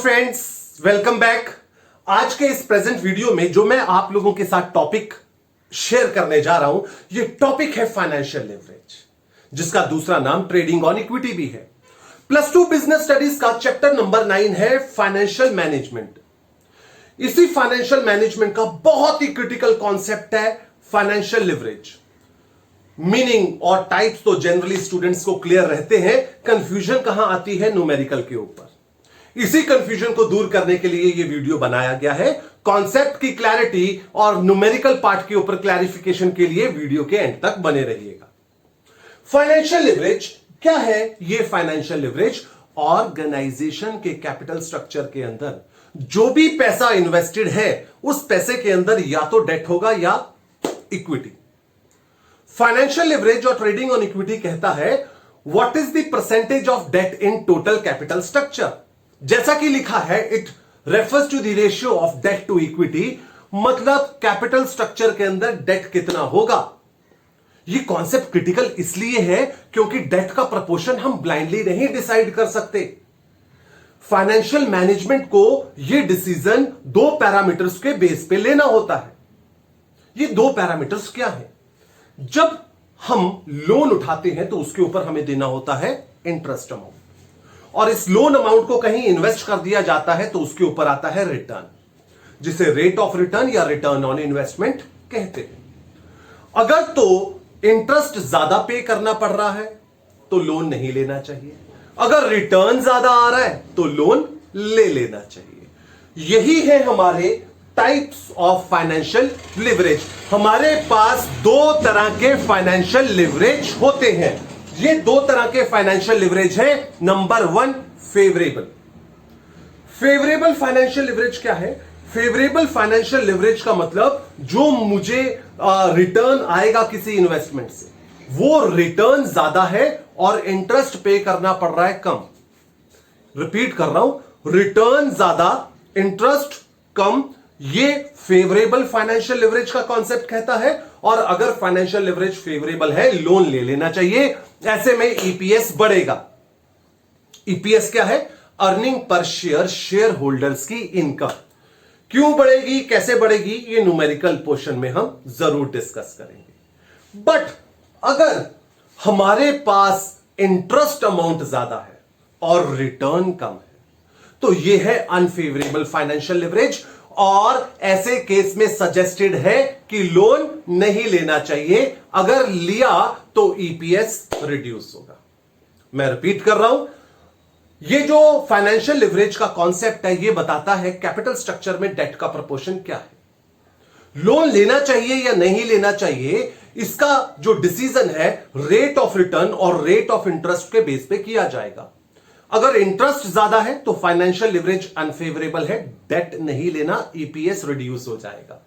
Friends, welcome back. आज के इस प्रेजेंट वीडियो में जो मैं आप लोगों के साथ टॉपिक शेयर करने जा रहा हूं, यह टॉपिक है फाइनेंशियल लिवरेज, जिसका दूसरा नाम ट्रेडिंग ऑन इक्विटी भी है। +2 बिजनेस स्टडीज का चैप्टर नंबर 9 है फाइनेंशियल मैनेजमेंट। इसी फाइनेंशियल मैनेजमेंट का बहुत ही क्रिटिकल कॉन्सेप्ट है फाइनेंशियल लिवरेज। मीनिंग और टाइप्स तो जनरली स्टूडेंट्स को क्लियर रहते हैं, कंफ्यूजन कहां आती है न्यूमेरिकल के ऊपर। इसी कंफ्यूजन को दूर करने के लिए यह वीडियो बनाया गया है। कॉन्सेप्ट की क्लैरिटी और न्यूमेरिकल पार्ट के ऊपर क्लैरिफिकेशन के लिए वीडियो के एंड तक बने रहिएगा। फाइनेंशियल लिवरेज क्या है? यह फाइनेंशियल लिवरेज ऑर्गेनाइजेशन के कैपिटल स्ट्रक्चर के अंदर जो भी पैसा इन्वेस्टेड है, उस पैसे के अंदर या तो डेट होगा या इक्विटी। फाइनेंशियल लिवरेज और ट्रेडिंग ऑन इक्विटी कहता है what is the percentage of debt in total capital structure. जैसा कि लिखा है, it refers to the ratio of debt to equity, मतलब कैपिटल स्ट्रक्चर के अंदर डेट कितना होगा। यह कॉन्सेप्ट क्रिटिकल इसलिए है क्योंकि डेट का प्रपोर्शन हम ब्लाइंडली नहीं डिसाइड कर सकते। फाइनेंशियल मैनेजमेंट को यह डिसीजन दो पैरामीटर्स के बेस पे लेना होता है। ये दो पैरामीटर्स क्या है? जब हम लोन उठाते हैं तो उसके ऊपर हमें देना होता है इंटरेस्ट अमाउंट, और इस लोन अमाउंट को कहीं इन्वेस्ट कर दिया जाता है तो उसके ऊपर आता है रिटर्न, जिसे रेट ऑफ रिटर्न या रिटर्न ऑन इन्वेस्टमेंट कहते हैं। अगर तो इंटरेस्ट ज्यादा पे करना पड़ रहा है तो लोन नहीं लेना चाहिए, अगर रिटर्न ज्यादा आ रहा है तो लोन ले लेना चाहिए। यही है हमारे टाइप्स ऑफ फाइनेंशियल लिवरेज। हमारे पास दो तरह के फाइनेंशियल लिवरेज होते हैं। ये दो तरह के फाइनेंशियल लिवरेज है। Number 1, favourable. Favourable financial leverage क्या है? फेवरेबल फाइनेंशियल लिवरेज का मतलब जो मुझे रिटर्न आएगा किसी इन्वेस्टमेंट से, वो रिटर्न ज्यादा है और इंटरेस्ट पे करना पड़ रहा है कम। रिपीट कर रहा हूं, रिटर्न ज्यादा, इंटरेस्ट कम। ये फेवरेबल फाइनेंशियल लिवरेज का कॉन्सेप्ट कहता है। और अगर फाइनेंशियल लिवरेज फेवरेबल है, लोन ले लेना चाहिए। ऐसे में ईपीएस बढ़ेगा। ईपीएस क्या है? Earning per share, share holders की इनकम। क्यों बढ़ेगी, कैसे बढ़ेगी, ये न्यूमेरिकल पोर्शन में हम जरूर डिस्कस करेंगे। बट अगर हमारे पास इंटरेस्ट अमाउंट ज्यादा है और रिटर्न कम है, तो यह है अनफेवरेबल फाइनेंशियल लिवरेज। और ऐसे केस में सजेस्टेड है कि लोन नहीं लेना चाहिए। अगर लिया तो ईपीएस रिड्यूस होगा। मैं रिपीट कर रहा हूं, ये जो फाइनेंशियल लिवरेज का कॉन्सेप्ट है, ये बताता है कैपिटल स्ट्रक्चर में डेट का प्रोपोर्शन क्या है। लोन लेना चाहिए या नहीं लेना चाहिए, इसका जो डिसीजन है रेट ऑफ रिटर्न और रेट ऑफ इंटरेस्ट के बेस पे किया जाएगा। अगर इंटरेस्ट ज्यादा है तो फाइनेंशियल लिवरेज अनफेवरेबल है, डेट नहीं लेना, ईपीएस रिड्यूस हो जाएगा।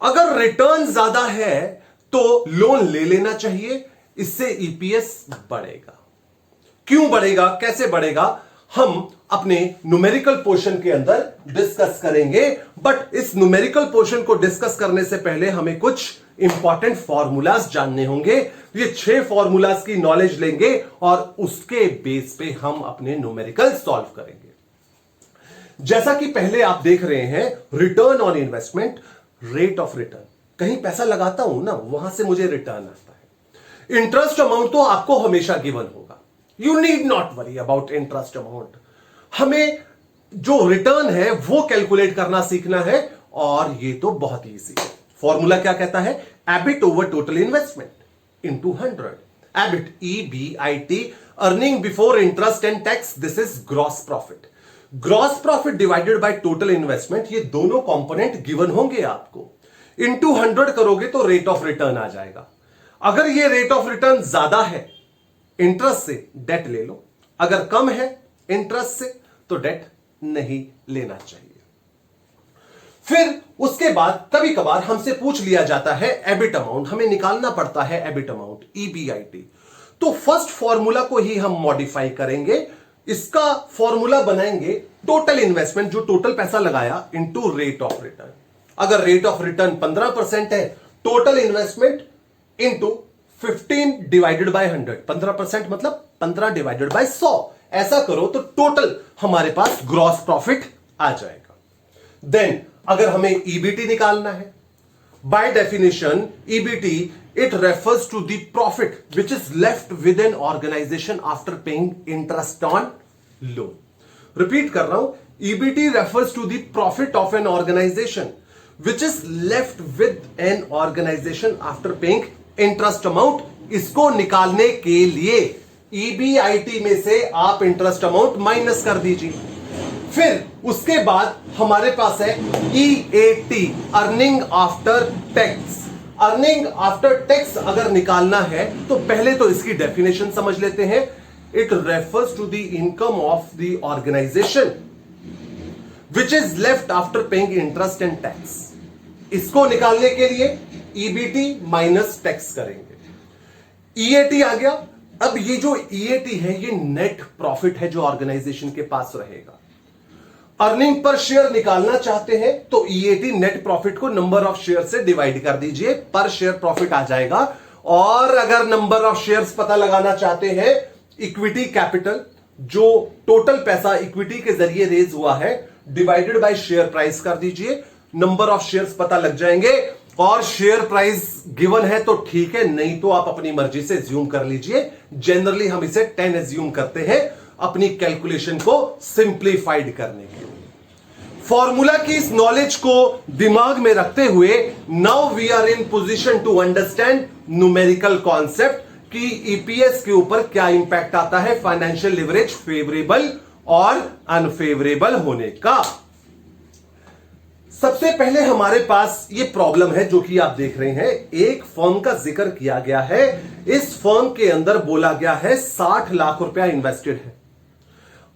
अगर रिटर्न ज्यादा है तो लोन ले लेना चाहिए, इससे ईपीएस बढ़ेगा। क्यों बढ़ेगा, कैसे बढ़ेगा, हम अपने न्यूमेरिकल पोर्शन के अंदर डिस्कस करेंगे। बट इस न्यूमेरिकल पोर्शन को डिस्कस करने से पहले हमें कुछ इंपॉर्टेंट फॉर्मूलाज जानने होंगे। ये 6 फॉर्मूलाज की नॉलेज लेंगे और उसके बेस पे हम अपने न्यूमेरिकल सॉल्व करेंगे। जैसा कि पहले आप देख रहे हैं, return on investment, rate of return. कहीं पैसा लगाता हूं ना, वहां से मुझे रिटर्न आता है। इंटरेस्ट अमाउंट तो आपको हमेशा गिवन होगा, you need not worry about interest amount. हमें जो रिटर्न है वो कैलकुलेट करना सीखना है, और ये तो बहुत ईजी है। फॉर्मूला क्या कहता है? EBIT over total investment into 100। EBIT, EBIT, earning before interest and tax, this is gross profit. Gross profit divided by total investment, ये दोनों कंपोनेंट गिवन होंगे आपको। इनटू 100 करोगे तो रेट ऑफ रिटर्न आ जाएगा। अगर ये रेट ऑफ रिटर्न ज्यादा है इंटरेस्ट से, डेट ले लो। अगर कम है इंटरेस्ट से, तो डेट नहीं लेना चाहिए। फिर उसके बाद कभी कभार हमसे पूछ लिया जाता है एबिट अमाउंट, हमें निकालना पड़ता है एबिट अमाउंट, EBIT। तो फर्स्ट फॉर्मूला को ही हम मॉडिफाई करेंगे। इसका फॉर्मूला बनाएंगे टोटल इन्वेस्टमेंट, जो टोटल पैसा लगाया, इनटू रेट ऑफ रिटर्न। अगर रेट ऑफ रिटर्न 15% है, total investment into 15 divided by 100। 15% मतलब 15 डिवाइडेड बाय 100, ऐसा करो तो टोटल हमारे पास ग्रॉस प्रॉफिट आ जाएगा। देन अगर हमें ईबीटी निकालना है, by definition EBT it refers to the profit which is left with an organisation after paying interest on loan. Repeat कर रहा हूं, EBT refers to the profit of an organisation which is left with an organisation after paying interest amount. इसको निकालने के लिए EBIT में से आप इंटरेस्ट अमाउंट माइनस कर दीजिए। फिर उसके बाद हमारे पास है EAT, earning after tax. Earning after tax अगर निकालना है तो पहले तो इसकी डेफिनेशन समझ लेते हैं। It refers to the income of the organisation which is left after paying interest and tax. इसको निकालने के लिए ईबीटी माइनस टैक्स करेंगे। ईएटी आ गया। अब ये जो ईएटी है ये नेट प्रॉफिट है जो ऑर्गेनाइजेशन के पास रहेगा। अर्निंग पर शेयर निकालना चाहते हैं तो ईएटी नेट प्रॉफिट को नंबर ऑफ शेयर से डिवाइड कर दीजिए, पर शेयर प्रॉफिट आ जाएगा। और अगर नंबर ऑफ शेयर्स पता लगाना चाहते हैं, इक्विटी कैपिटल जो टोटल पैसा इक्विटी के जरिए रेज हुआ है डिवाइडेड बाय शेयर प्राइस कर दीजिए, नंबर ऑफ शेयर्स पता लग जाएंगे। और शेयर प्राइस गिवन है तो ठीक है, नहीं तो आप अपनी मर्जी से एज्यूम कर लीजिए। जनरली हम इसे 10 एज्यूम करते हैं अपनी कैलकुलेशन को सिंप्लीफाइड करने के लिए। फॉर्मूला की इस नॉलेज को दिमाग में रखते हुए now we are in position to understand numerical concept कि ईपीएस के ऊपर क्या इंपैक्ट आता है फाइनेंशियल लिवरेज फेवरेबल और अनफेवरेबल होने का। सबसे पहले हमारे पास ये प्रॉब्लम है जो कि आप देख रहे हैं। एक फर्म का जिक्र किया गया है, इस फर्म के अंदर बोला गया है 60 लाख रुपया इन्वेस्टेड है,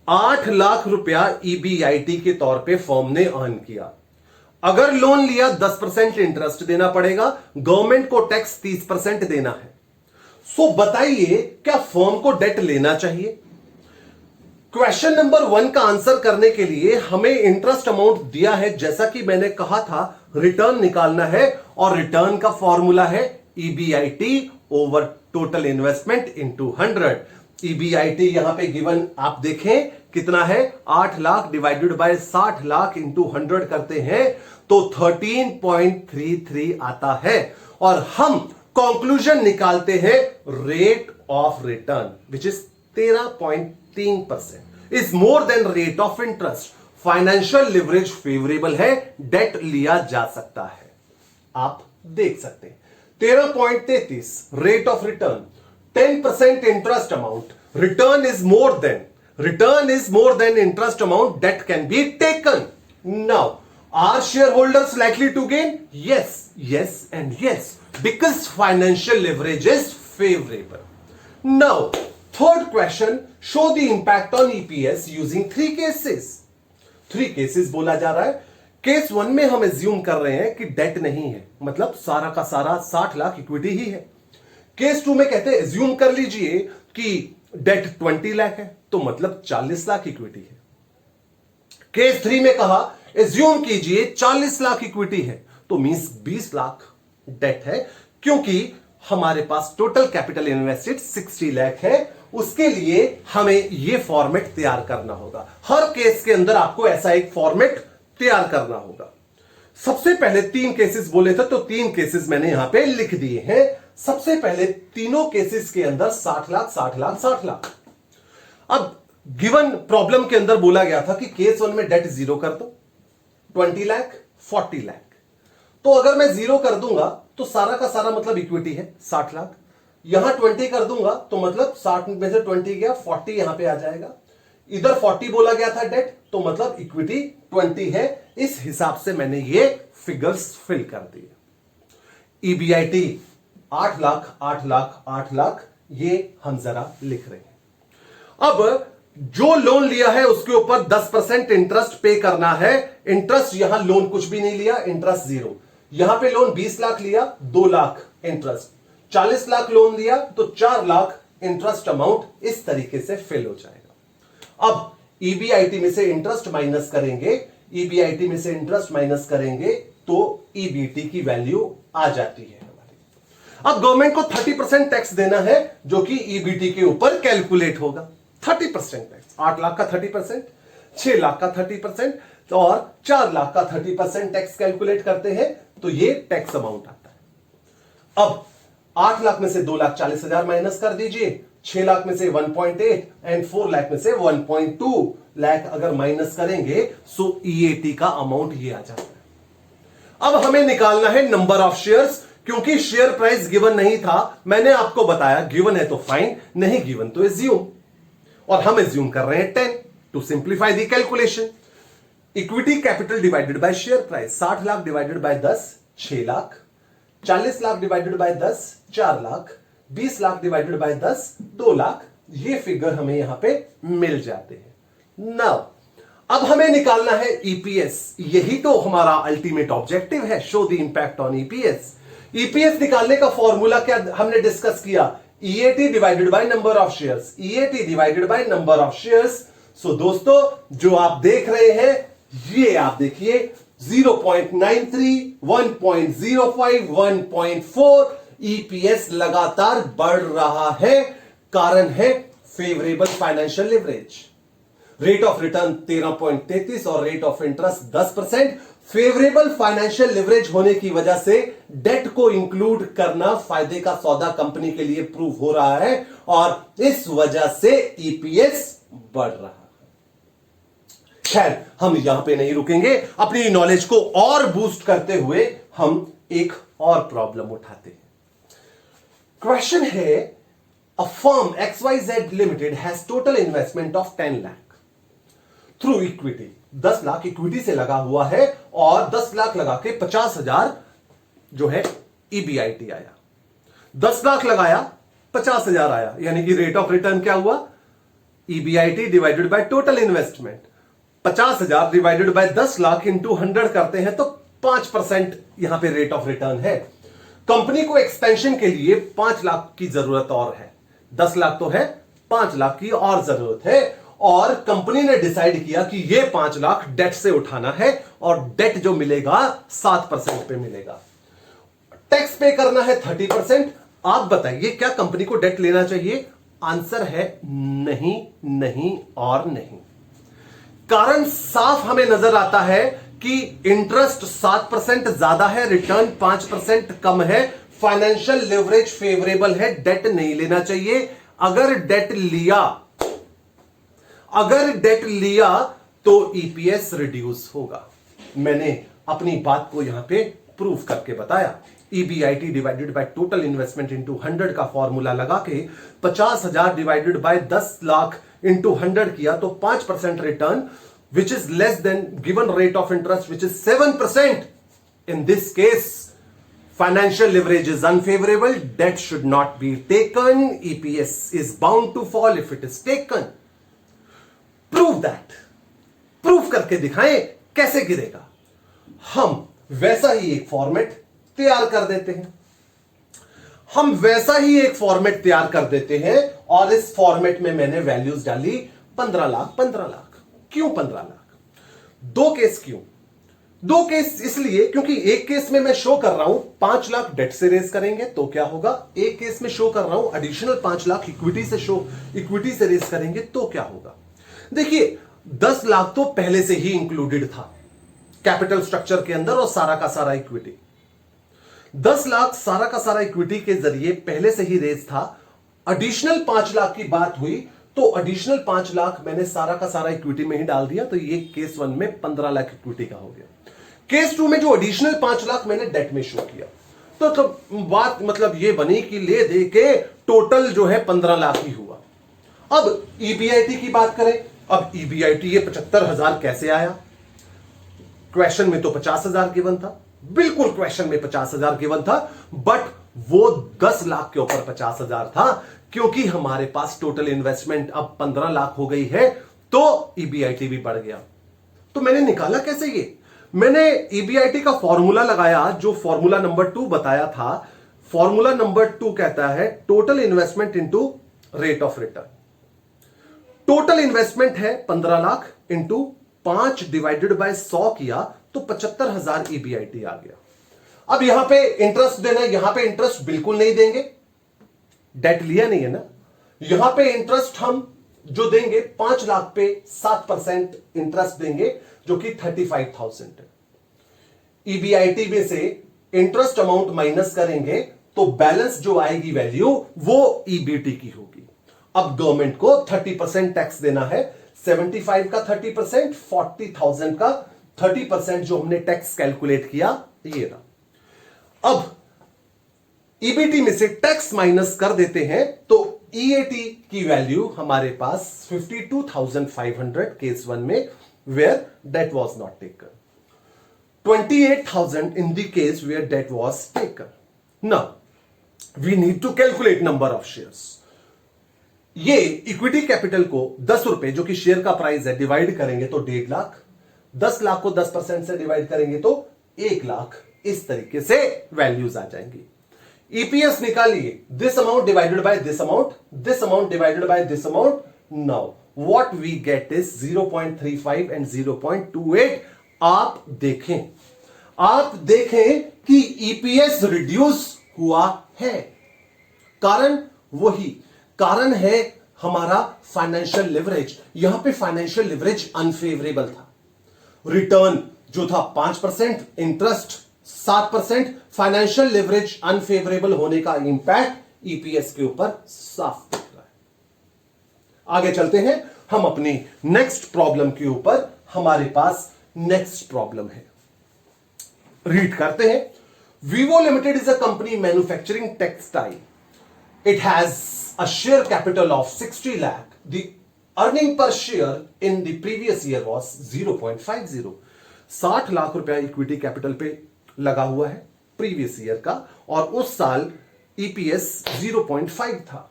8 लाख रुपया ईबीआईटी के तौर पे फर्म ने अर्न किया। अगर लोन लिया 10% इंटरेस्ट देना पड़ेगा, गवर्नमेंट को टैक्स 30% देना है। सो बताइए क्या फर्म को डेट लेना चाहिए? क्वेश्चन नंबर 1 का आंसर करने के लिए हमें इंटरेस्ट अमाउंट दिया है, जैसा कि मैंने कहा था रिटर्न निकालना है और रिटर्न का फॉर्मूला है EBIT over total investment into 100। EBIT यहां पे गिवन आप देखें कितना है, 8 lakh divided bye 60 lakh into 100 करते हैं तो 13.33 आता है। और हम कंक्लूजन निकालते हैं rate of return which is 13.3% is more than rate of interest. Financial leverage favourable है, डेट लिया जा सकता है। आप देख सकते हैं 13.33 rate of return, 10% interest amount, return is more than interest amount that can be taken. Now, are shareholders likely to gain? Yes and yes, because financial leverage is favorable. Now, third question, show the impact on EPS using 3 cases. 3 cases बोला जा रहा है। Case 1 में हम assume कर रहे हैं कि डेट नहीं है, मतलब सारा का सारा 60 लाख इक्विटी ही है। केस 2 में कहते हैं एज्यूम कर लीजिए कि डेट 20 लाख है तो मतलब 40 लाख इक्विटी है। केस 3 में कहा एज्यूम कीजिए 40 लाख इक्विटी है तो मींस 20 लाख डेट है, क्योंकि हमारे पास टोटल कैपिटल इन्वेस्टेड 60 लाख है। उसके लिए हमें यह फॉर्मेट तैयार करना होगा। हर केस के अंदर आपको ऐसा एक फॉर्मेट तैयार करना होगा। सबसे पहले 3 केसेस बोले थे तो 3 केसेस मैंने यहां पे लिख दिए हैं। सबसे पहले तीनों केसेस के अंदर 60 लाख 60 लाख 60 लाख। अब गिवन प्रॉब्लम के अंदर बोला गया था कि केस 1 में डेट 0 कर दो, 20 लाख 40 लाख। तो अगर मैं 0 कर दूंगा तो सारा का सारा मतलब इक्विटी है 60 लाख। यहां 20 कर दूंगा तो मतलब 60 में से 20 गया, 40 यहां पे आ जाएगा। इधर 40 बोला गया था डेट तो मतलब इक्विटी 20 है। इस हिसाब से मैंने ये फिगर्स फिल कर दिए। ईबीआईटी 8 लाख 8 लाख 8 लाख, ये हम जरा लिख रहे हैं। अब जो लोन लिया है उसके ऊपर 10% इंटरेस्ट पे करना है। इंटरेस्ट यहां लोन कुछ भी नहीं लिया, इंटरेस्ट 0। यहां पे लोन 20 लाख लिया, 2 लाख इंटरेस्ट। 40 लाख लोन लिया तो 4 लाख इंटरेस्ट अमाउंट इस तरीके से फिल हो जाएगा। अब ईबीआईटी में से इंटरेस्ट माइनस करेंगे, ईबीआईटी में से इंटरेस्ट माइनस करेंगे तो ईबीटी की वैल्यू आ जाती है हमारी। अब गवर्नमेंट को 30% टैक्स देना है जो कि ईबीटी के ऊपर कैलकुलेट होगा। 30% टैक्स। 8 लाख का 30%, 6 लाख का 30% और 4 लाख का 30% टैक्स कैलकुलेट करते हैं तो ये टैक्स अमाउंट आता है। अब 8 लाख में से 2,40,000 माइनस कर दीजिए, 6 लाख में से 1.8 एंड 4 लाख में से 1.2 लाख अगर माइनस करेंगे सो ईएटी का अमाउंट ये आ जाता है। अब हमें निकालना है नंबर ऑफ शेयर्स, क्योंकि शेयर प्राइस गिवन नहीं था। मैंने आपको बताया गिवन है तो फाइन, नहीं गिवन तो एज्यूम, और हम एज्यूम कर रहे हैं 10 to simplify the calculation. Equity capital divided by share price, 60 lakh divided by 10 6 lakh, 40 lakh divided by 10 4 lakh, 20 lakh divided by 10 2 lakh. ये फिगर हमें यहां पे मिल जाते हैं। नाउ अब हमें निकालना है ईपीएस, यही तो हमारा अल्टीमेट ऑब्जेक्टिव है, show the impact on EPS. EPS निकालने का फॉर्मूला क्या हमने डिस्कस किया, EAT divided by number of shares, EAT divided by number of shares. So दोस्तों जो आप देख रहे हैं ये आप देखिए 0.93, 1.05, 1.4 ईपीएस लगातार बढ़ रहा है। कारण है favourable financial leverage, rate of return 13.33 और rate of interest 10%। Favourable financial leverage होने की वजह से डेट को इंक्लूड करना फायदे का सौदा कंपनी के लिए प्रूव हो रहा है और इस वजह से ईपीएस बढ़ रहा है। खैर हम यहां पे नहीं रुकेंगे, अपनी नॉलेज को और बूस्ट करते हुए हम एक और प्रॉब्लम उठाते हैं। क्वेश्चन है a firm XYZ limited has total investment of 10 lakh through equity. 10 lakh equity से लगा हुआ है और 10 लाख लगा के 50,000 जो है ईबीआईटी आया। 10 लाख लगाया 50,000 आया, यानी कि रेट ऑफ रिटर्न क्या हुआ, EBIT divided by total investment. 50,000 divided by 10 lakh into 100 करते हैं तो 5% यहां पे रेट ऑफ रिटर्न है। कंपनी को एक्सपेंशन के लिए 5 लाख की जरूरत और है, 10 लाख तो है, 5 लाख की और जरूरत है। और कंपनी ने डिसाइड किया कि ये 5 लाख डेट से उठाना है और डेट जो मिलेगा 7% पे मिलेगा। टैक्स पे करना है 30%। आप बताइए क्या कंपनी को डेट लेना चाहिए? आंसर है नहीं, नहीं और नहीं। कारण साफ हमें नजर आता है कि इंटरेस्ट 7% ज्यादा है, रिटर्न 5% कम है, फाइनेंशियल लिवरेज फेवरेबल है, डेट नहीं लेना चाहिए। अगर डेट लिया तो ईपीएस रिड्यूस होगा। मैंने अपनी बात को यहां पे प्रूफ करके बताया। EBIT divided by total investment into 100 का फॉर्मूला लगा के 50,000 डिवाइडेड बाय 10 लाख इंटू 100 किया तो 5% return which is less than given rate of interest which is 7%. In this case financial leverage is unfavorable, debt should not be taken, EPS is bound to fall if it is taken. Prove that. Prove करके दिखाएं कैसे गिरेगा। हम वैसा ही एक format तैयार कर देते हैं और इस फॉर्मेट में मैंने वैल्यूज डाली 15 लाख 15 लाख। क्यों 15 लाख? 2 केस क्यों? 2 केस इसलिए क्योंकि एक केस में मैं शो कर रहा हूं 5 लाख डेट से रेज करेंगे तो क्या होगा, एक केस में शो कर रहा हूं एडिशनल 5 लाख इक्विटी से रेज करेंगे तो क्या होगा। देखिए 10 लाख तो पहले से ही इंक्लूडेड था कैपिटल स्ट्रक्चर के अंदर और सारा का सारा इक्विटी। 10 लाख सारा का सारा इक्विटी के जरिए पहले से ही रेज था। एडिशनल 5 लाख की बात हुई तो एडिशनल 5 लाख मैंने सारा का सारा इक्विटी में ही डाल दिया, तो ये केस 1 में 15 लाख इक्विटी का हो गया। केस 2 में जो एडिशनल 5 लाख मैंने डेट में शो किया तो बात मतलब ये बनी कि ले दे के टोटल जो है 15 लाख ही हुआ। अब ईबीआईटी की बात करें, अब ईबीआईटी ये 75,000 कैसे आया? क्वेश्चन में तो 50,000 गिवन था, बिल्कुल क्वेश्चन में 50,000 गिवन था, बट वो 10 लाख के ऊपर 50,000 था क्योंकि हमारे पास टोटल इन्वेस्टमेंट अब 15 लाख हो गई है तो ईबीआईटी भी बढ़ गया। तो मैंने निकाला कैसे ये? मैंने ईबीआईटी का फॉर्मूला लगाया जो फॉर्मूला नंबर 2 बताया था। फॉर्मूला नंबर 2 कहता है total investment into rate of return. Total investment है 15 लाख इंटू 5 डिवाइडेड बाय 100 किया तो 75,000 ईबीआईटी आ गया। अब यहां पे इंटरेस्ट देना, यहां पे इंटरेस्ट बिल्कुल नहीं देंगे, डेट लिया नहीं है ना, यहां पे इंटरेस्ट हम जो देंगे 5 लाख पे 7% इंटरेस्ट देंगे, जो कि 35,000 है। ईबीआईटी में से इंटरेस्ट अमाउंट माइनस करेंगे तो बैलेंस जो आएगी वैल्यू वो ईबीटी की होगी। अब गवर्नमेंट को 30% टैक्स देना है, 75 का 30%, 40,000 का 30% जो हमने टैक्स कैलकुलेट किया ये रहा। अब ईबीटी में से टैक्स माइनस कर देते हैं तो ईएटी की वैल्यू हमारे पास 52,500 केस 1 में, where debt was not taken, 28,000 in the case where debt was taken. Now, we need to calculate number of shares. ये इक्विटी कैपिटल को 10 रुपए जो कि शेयर का प्राइस है डिवाइड करेंगे तो 1.5 लाख, 10 लाख को 10% से डिवाइड करेंगे तो 1 लाख, इस तरीके से वैल्यूज आ जाएंगी। ईपीएस निकालिए, this amount divided by this amount, this amount divided by this amount. Now what we get is 0.35 and 0.28। आप देखें कि ईपीएस रिड्यूस हुआ है। कारण है हमारा फाइनेंशियल लिवरेज। यहां पे फाइनेंशियल लिवरेज अनफेवरेबल था। रिटर्न जो था 5%, इंटरेस्ट 7%, फाइनेंशियल लिवरेज अनफेवरेबल होने का इंपैक्ट ईपीएस के ऊपर साफ दिख रहा है। आगे चलते हैं हम अपनी नेक्स्ट प्रॉब्लम के ऊपर। हमारे पास नेक्स्ट प्रॉब्लम है, रीड करते हैं। Vivo Limited is a company manufacturing textile. It has a share capital of 60 lakh. The earning per share in the previous year was 0.50. 60 lakh रुपया इक्विटी कैपिटल पे लगा हुआ है प्रीवियस ईयर का, और उस साल ईपीएस 0.5 था।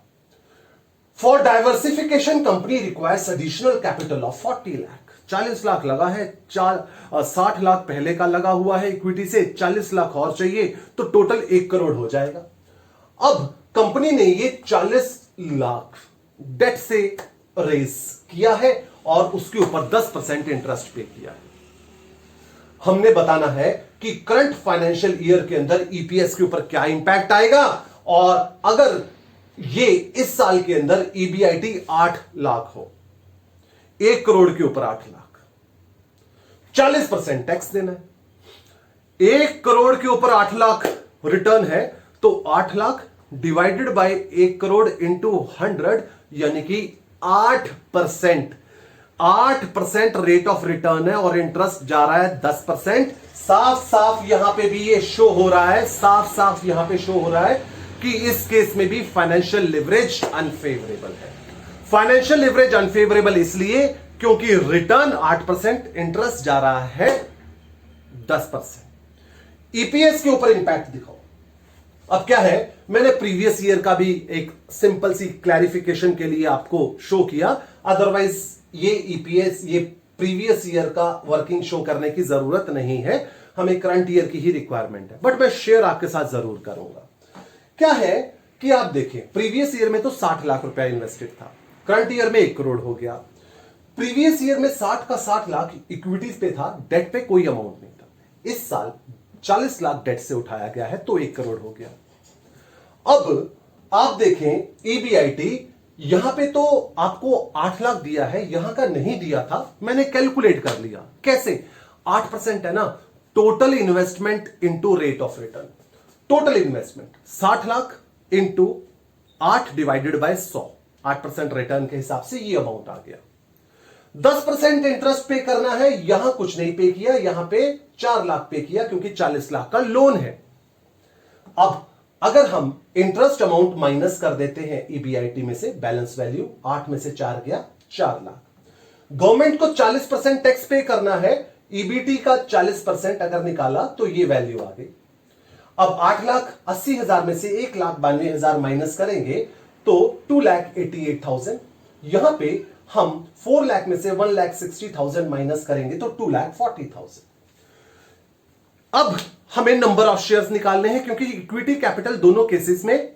For diversification company requires additional capital of 40 lakh. 40 lakh लगा है, 60 लाख पहले का लगा हुआ है इक्विटी से, 40 लाख और चाहिए तो टोटल 1 करोड़ हो जाएगा। अब कंपनी ने ये 40 लाख डेट से रेज किया है और उसके ऊपर 10% इंटरेस्ट पे किया है। हमने बताना है कि करंट फाइनेंशियल ईयर के अंदर ईपीएस के ऊपर क्या इंपैक्ट आएगा, और अगर ये इस साल के अंदर ईबीआईटी 8 लाख हो, 1 करोड़ के ऊपर 8 लाख, 40% टैक्स देना है। 1 करोड़ के ऊपर 8 लाख रिटर्न है तो 8 lakh divided bye 1 crore into 100, यानी कि 8%। 8% रेट ऑफ रिटर्न है और इंटरेस्ट जा रहा है 10%। साफ साफ यहां पे भी ये शो हो रहा है, साफ साफ यहां पे शो हो रहा है कि इस केस में भी फाइनेंशियल लिवरेज अनफेवरेबल है। फाइनेंशियल लिवरेज अनफेवरेबल इसलिए क्योंकि रिटर्न 8%, इंटरेस्ट जा रहा है 10%। ईपीएस के ऊपर इंपैक्ट दिखाओ। अब क्या है, मैंने प्रीवियस ईयर का भी एक सिंपल सी क्लैरिफिकेशन के लिए आपको शो किया, अदरवाइज ये ईपीएस, ये प्रीवियस ईयर का वर्किंग शो करने की जरूरत नहीं है, हमें करंट ईयर की ही रिक्वायरमेंट है, बट मैं शेयर आपके साथ जरूर करूंगा। क्या है कि आप देखें, प्रीवियस ईयर में तो 60 लाख रुपया इन्वेस्टेड था, करंट ईयर में 1 करोड़ हो गया। प्रीवियस ईयर में 60 का 60 लाख इक्विटीज पे था, डेट पे कोई अमाउंट नहीं था। इस साल 40 लाख डेट से उठाया गया है तो 1 करोड़ हो गया। अब आप देखें ईबीआईटी, यहां पे तो आपको 8 लाख दिया है, यहां का नहीं दिया था, मैंने कैलकुलेट कर लिया। कैसे? 8% है ना, total investment into rate of return. Total investment 60 lakh into 8 divided by 100, 8% return के हिसाब से ये अमाउंट आ गया। 10% इंटरेस्ट पे करना है, यहां कुछ नहीं पे किया, यहां पे 4 लाख पे किया क्योंकि 40 लाख का लोन है। अब अगर हम इंटरेस्ट अमाउंट माइनस कर देते हैं ईबीआईटी में से, बैलेंस वैल्यू 8 में से 4 गया, 4 लाख। गवर्नमेंट को 40% टैक्स पे करना है, ईबीटी का 40% अगर निकाला तो ये वैल्यू आ गई। अब 8,80,000 में से 1,92,000 माइनस करेंगे तो 2,88,000। यहां पे हम 4 लाख में से 1,60,000 माइनस करेंगे तो 2,40,000। अब हमें नंबर ऑफ शेयर्स निकालने हैं क्योंकि इक्विटी कैपिटल दोनों केसेस में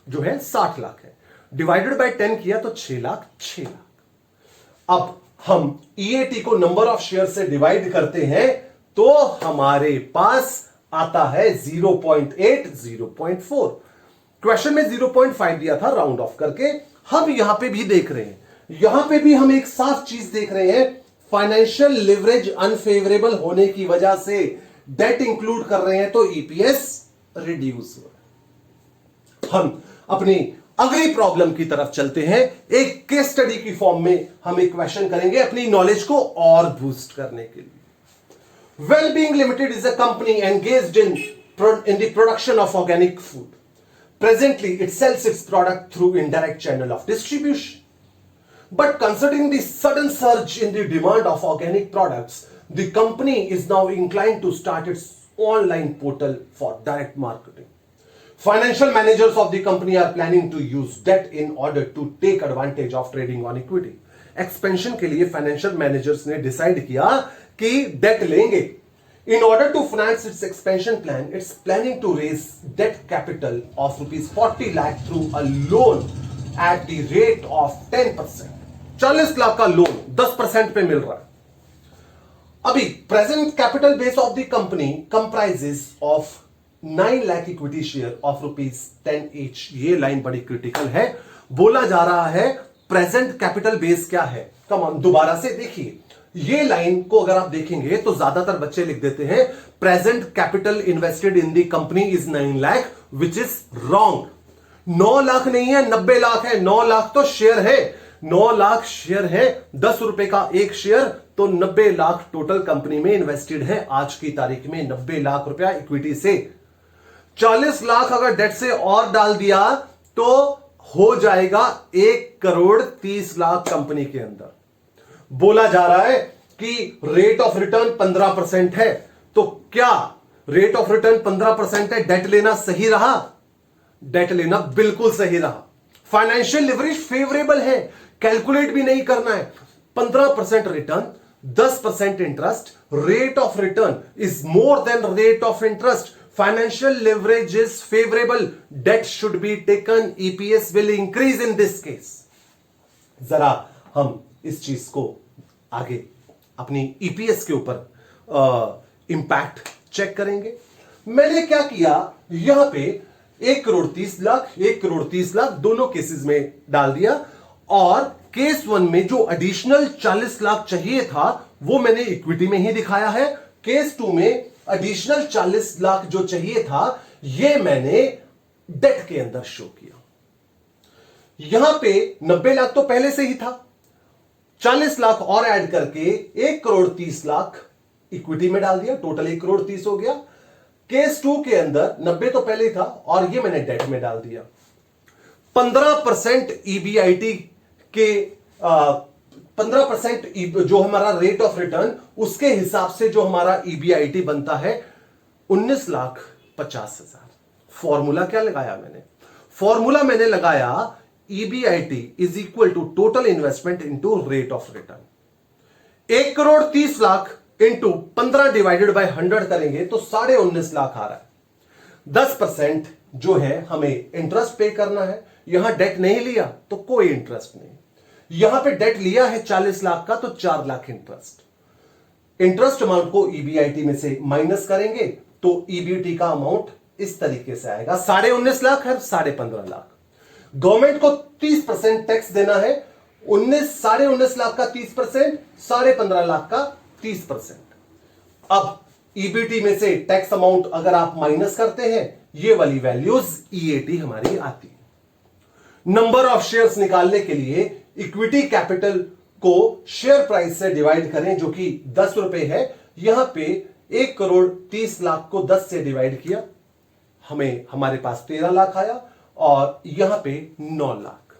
जो है 60 लाख है, डिवाइडेड बाय 10 किया तो 6 लाख, 6 लाख। अब हम ईएटी को नंबर ऑफ शेयर से डिवाइड करते हैं तो हमारे पास आता है 0.8, 0.4। क्वेश्चन में 0.5 दिया था राउंड ऑफ करके, हम यहां पे भी देख रहे हैं यहां पे भी हम एक साफ चीज देख रहे हैं, फाइनेंशियल लिवरेज अनफेवरेबल होने की वजह से डेट इंक्लूड कर रहे हैं तो ईपीएस रिड्यूस हो रहा है। हम अपनी अगली प्रॉब्लम की तरफ चलते हैं। एक केस स्टडी की फॉर्म में हम एक क्वेश्चन करेंगे अपनी नॉलेज को और बूस्ट करने के लिए। Wellbeing limited is a company engaged in the production of organic food. Presently, it sells its product through indirect channel of distribution. But considering the sudden surge in the demand of organic products, the company is now inclined to start its online portal for direct marketing. Financial managers of the company are planning to use debt in order to take advantage of trading on equity. Expansion के लिए financial managers ने decide किया कि debt लेंगे. In order to finance its expansion plan, it's planning to raise debt capital of rupees 40 lakh through a loan at the rate of 10%. 40 lakh का loan 10% पे मिल रहा है। अभी present capital base of the company comprises of 9 lakh equity share of rupees 10 each. ये line बड़ी critical है। बोला जा रहा है present capital base क्या है। कम ऑन दोबारा से देखिए, ये लाइन को अगर आप देखेंगे तो ज्यादातर बच्चे लिख देते हैं present capital invested in the company is 9 lakh, which is wrong. 9 lakh नहीं है, 90 लाख है। 9 लाख तो शेयर है, 9 लाख शेयर है, 10 रुपए का एक शेयर, तो 90 लाख टोटल कंपनी में इन्वेस्टेड है आज की तारीख में। 90 लाख रुपया इक्विटी से 40 लाख अगर डेट से और डाल दिया तो हो जाएगा 1 करोड़ 30 लाख कंपनी के अंदर। बोला जा रहा है कि रेट ऑफ रिटर्न 15% है, तो क्या रेट ऑफ रिटर्न 15% है, डेट लेना सही रहा? डेट लेना बिल्कुल सही रहा। फाइनेंशियल लिवरेज फेवरेबल है, कैलकुलेट भी नहीं करना है। 15% return, 10% interest, rate of return is more than rate of interest, financial leverage is favourable, debt should be taken, EPS will increase in this case. जरा हम इस चीज को आगे अपनी ईपीएस के ऊपर इंपैक्ट चेक करेंगे। मैंने क्या किया, यहां पे 1 करोड़ 30 लाख, 1 करोड़ 30 लाख दोनों केसेस में डाल दिया, और केस 1 में जो एडिशनल 40 लाख चाहिए था वो मैंने इक्विटी में ही दिखाया है। केस 2 में एडिशनल 40 लाख जो चाहिए था ये मैंने डेट के अंदर शो किया। यहां पे 90 लाख तो पहले से ही था, 40 लाख और ऐड करके 1 करोड़ 30 लाख इक्विटी में डाल दिया, टोटल 1 करोड़ 30 हो गया। केस 2 के अंदर 90 तो पहले ही था और ये मैंने डेट में डाल दिया। 15% ईबीआईटी के 15% जो हमारा रेट ऑफ रिटर्न, उसके हिसाब से जो हमारा ईबीआईटी बनता है 19,50,000। फॉर्मूला क्या लगाया मैंने? फॉर्मूला मैंने लगाया EBIT is equal to total investment into rate of return. 1 crore 30 lakh into 15 divided by 100 करेंगे तो 19.5 लाख आ रहा है। 10% जो है हमें इंटरेस्ट पे करना है। यहां डेट नहीं लिया तो कोई इंटरेस्ट नहीं, यहां पे डेट लिया है 40 लाख का तो 4 लाख इंटरेस्ट। इंटरेस्ट अमाउंट को EBIT में से माइनस करेंगे तो EBT का अमाउंट इस तरीके से आएगा, 19.5 लाख है, 15.5 लाख। गवर्नमेंट को 30% टैक्स देना है, 19.5 लाख का 30%, 15.5 लाख का 30%। अब ईबीटी में से टैक्स अमाउंट अगर आप माइनस करते हैं, ये वाली वैल्यूज ईएटी हमारी आती है। नंबर ऑफ शेयर्स निकालने के लिए इक्विटी कैपिटल को शेयर प्राइस से डिवाइड करें जो कि 10 रुपए है। यहां पे 1 करोड़ 30 लाख को 10 से डिवाइड किया, हमें हमारे पास 13 लाख आया, और यहां पे 9 लाख।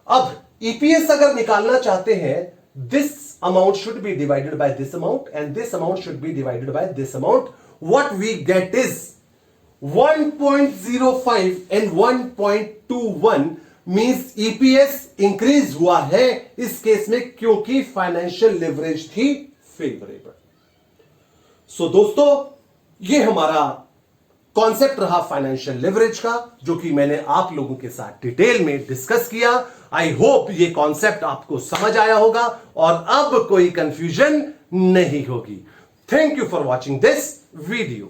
अब ईपीएस अगर निकालना चाहते हैं, this amount should be divided by this amount and this amount should be divided by this amount. What we get is 1.05 and 1.21 means EPS increase हुआ है इस केस में, क्योंकि फाइनेंशियल लिवरेज थी फेवरेबल। सो दोस्तों, ये हमारा कॉन्सेप्ट रहा फाइनेंशियल लिवरेज का, जो कि मैंने आप लोगों के साथ डिटेल में डिस्कस किया। आई होप ये कॉन्सेप्ट आपको समझ आया होगा और अब कोई कंफ्यूजन नहीं होगी। Thank you for watching this video.